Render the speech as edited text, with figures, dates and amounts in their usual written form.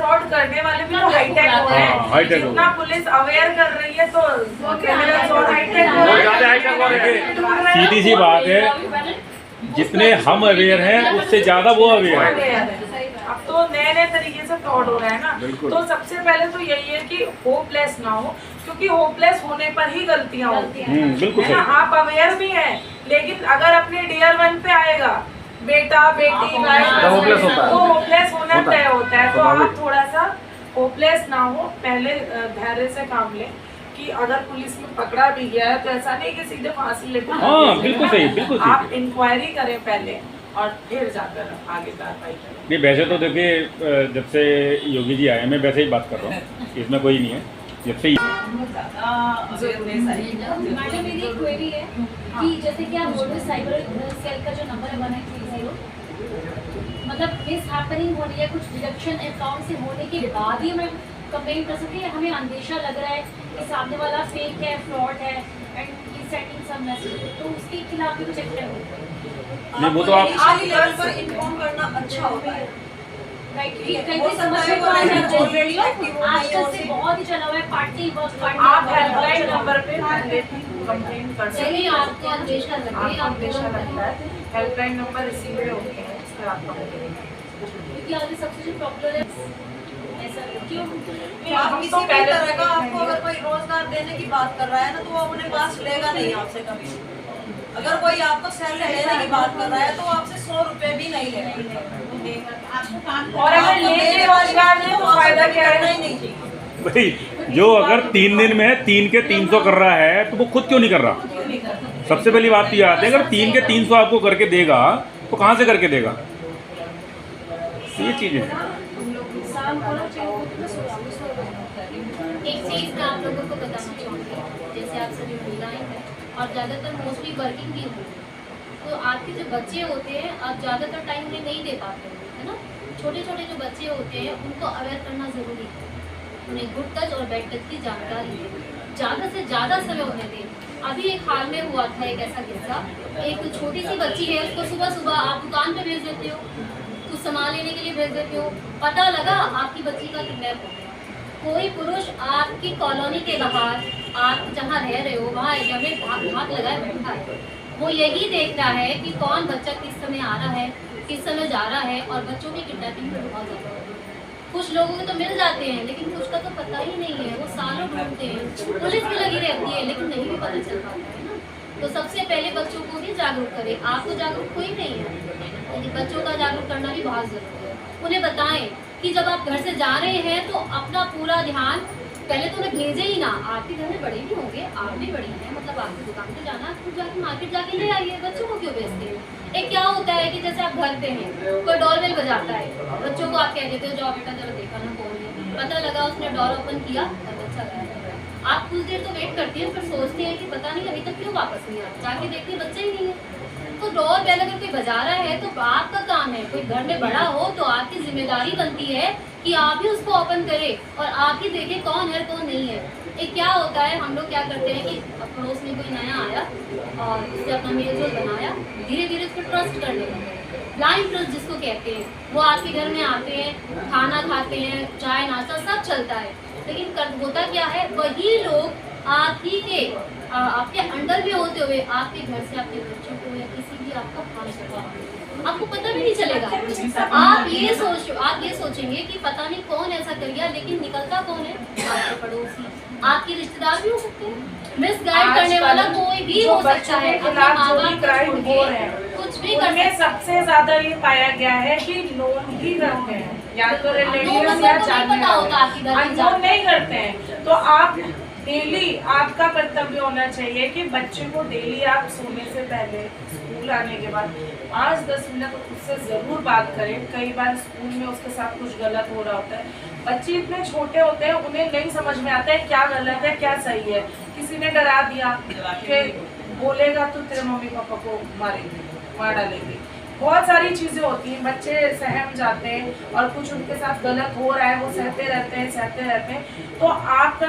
Fraud करने वाले भी तो हाईटेक हो रहे हैं। जितना पुलिस अवेयर कर रही है तो क्रिमिनल्स और हाईटेक हो रहे हैं। सीधी सी बात है, जितने हम अवेयर हैं उससे ज्यादा वो अवेयर है। अब तो नए नए तरीके से फ्रॉड हो रहा है ना, तो सबसे पहले तो यही है कि होपलेस ना हो, क्योंकि होपलेस होने पर ही गलतियां होती हैं, बिल्कुल है ना। आप अवेयर भी हैं, लेकिन अगर अपने डियर वन पे आएगा बेटा बेटी तो होपलेस होना तय होता है। तो आप थोड़ा सा होपलेस ना हो, पहले धैर्य से काम लें कि अगर पुलिस में पकड़ा भी गया है तो ऐसा नहीं कि सीधे फांसी लेते। बिल्कुल सही, बिल्कुल सही। आप इंक्वायरी करें पहले और फिर जाकर आगे कार्रवाई करें। नहीं, वैसे तो देखिए जब से योगी जी आए मैं वैसे ही बात कर रहा हूँ, इसमें कोई नहीं है। जब से मैडम मेरी एक क्वेरी है कि जैसे कि आप बोल रहे साइबर सेल का जो नंबर है 1830, मतलब मिस हैपनिंग हो रही है, कुछ डिडक्शन अकाउंट से होने के बाद ही हमें कंप्लेंट कर सकते हैं। हमें अंदेशा लग रहा है कि सामने वाला फेक है, फ्रॉड है and he sending some message, तो उसके खिलाफ भी कुछ एक्शन नहीं, वो तो आप लेवल पर इन्फॉर्म करना अच्छा होता है। आजकल से बहुत ही चला हुआ है पार्टी वर्क। आप हेल्पलाइन नंबर पे कंप्लेंट कर सकते हैं। आपको अंदेशा लगता है, हेल्पलाइन नंबर इसी पे होते हैं, इस पर आप क्योंकि आगे सबसे जो पॉपुलर है ऐसा क्यों आप किसी भी तरह का आपको अगर कोई रोजगार देने की बात कर रहा है ना, तो वो अपने पास लेगा नहीं आपसे कभी। अगर कोई आपको सैलरी लेने की बात कर रहा है तो आपसे 100 रुपए भी नहीं लेगा। और अगर लेके रोजगार ले तो फायदा क्या है? नहीं भाई, जो अगर 3 दिन में 3 के 300 कर रहा है तो वो खुद क्यों नहीं कर रहा? सबसे पहली बात तो याद है, अगर 3 के 300 आपको करके देगा तो कहाँ से करके देगा? ये चीजें हैं। एक चीज मैं आप लोगों को बताना चाहूँगी, जैसे आप सभी महिलाएं हैं और ज़्यादातर मोस्टली वर्किंग भी हो, तो आपके जो बच्चे होते हैं आप ज़्यादातर टाइम उन्हें नहीं दे पाते हो, है ना। छोटे छोटे जो बच्चे होते हैं उनको अवेयर करना ज़रूरी है, उन्हें गुड टच और बैड टच की जानकारी दें, ज़्यादा से ज़्यादा समय उन्हें दें। अभी एक हाल में हुआ था एक ऐसा किस्सा, एक छोटी सी बच्ची है, उसको सुबह सुबह आप दुकान पर भेज देते हो, कुछ सामान लेने के लिए भेज देते हो, पता लगा आपकी बच्ची का किडनैप हो गया। कोई पुरुष आपकी कॉलोनी के बाहर, आप जहाँ रह रहे हो वहाँ एरिया में भाग लगाए बैठा है, वो यही देखता है कि कौन बच्चा किस समय आ रहा है, किस समय जा रहा है। और बच्चों की किडनैपिंग में बहुत ज़्यादा है। कुछ लोगों के तो मिल जाते हैं, लेकिन कुछ का तो पता ही नहीं है, वो सालों ढूंढते हैं, पुलिस भी लगी रहती है, लेकिन नहीं भी पता चल पाता है ना। तो सबसे पहले बच्चों को भी जागरूक करें। आपको जागरूक कोई नहीं है, लेकिन बच्चों का जागरूक करना भी बहुत ज़रूरी है। उन्हें बताएं कि जब आप घर से जा रहे हैं तो अपना पूरा ध्यान, पहले तो उन्हें भेजे ही ना। आपके घर में बड़े भी होंगे, आप भी बड़ी हैं, मतलब आपकी दुकान पे जाना, खुद जाके मार्केट जाके ले आइए। बच्चों को क्यों भेजते हैं? एक क्या होता है कि जैसे आप घर पे हैं, कोई डोरबेल बजाता है, बच्चों को आप कह देते हो जाओ बेटा जरा देखा ना कौन है। पता लगा उसने डोर ओपन किया और बच्चा गायब हो गया। आप कुछ देर तो वेट करती हैं, फिर सोचते हैं कि पता नहीं अभी तक क्यों वापस नहीं आया, जाके देखते हैं बच्चा ही नहीं है। तो डोर बेल अगर कोई बजा रहा है तो आपका काम है, कोई घर में बड़ा हो तो आपकी जिम्मेदारी बनती है कि आप ही उसको ओपन करें और आप ही देखें कौन है कौन नहीं है। एक क्या होता है, हम लोग क्या करते हैं कि पड़ोस में कोई नया आया और उससे अपना मेल जोल बनाया, धीरे धीरे उसको ट्रस्ट करने लगे। ब्लाइंड ट्रस्ट जिसको कहते हैं, वो आपके घर में आते हैं, खाना खाते हैं, चाय नाश्ता सब चलता है, लेकिन होता क्या है, वही लोग आप ही के आपके अंडर भी होते हुए आपके घर से आपके बच्चों को या किसी भी आपको हार्म करवा, आपको पता भी नहीं चलेगा। आप ये सोचेंगे कि पता नहीं कौन ऐसा कर गया, लेकिन निकलता कौन है? आपके पड़ोसी, आपके रिश्तेदार भी हो सकते हैं, मिसगाइड करने वाला कोई भी हो सकता है। अपने माँ बाप कुछ भी करने। सबसे ज्यादा ये पाया गया है कि लोन ही करते हैं, या तो रिलेटिव्स या जानने नहीं करते हैं। तो आप डेली, आपका कर्तव्य होना चाहिए कि बच्चे को डेली आप सोने से पहले, स्कूल आने के बाद 5-10 मिनट उससे ज़रूर बात करें। कई बार स्कूल में उसके साथ कुछ गलत हो रहा होता है, बच्चे इतने छोटे होते हैं, उन्हें नहीं समझ में आता है क्या गलत है क्या सही है। किसी ने डरा दिया कि बोलेगा तो तेरे मम्मी पापा को मारेंगे, मार डालेंगे, बहुत सारी चीज़ें होती हैं। बच्चे सहम जाते हैं और कुछ उनके साथ गलत हो रहा है, वो सहते रहते हैं। तो आपका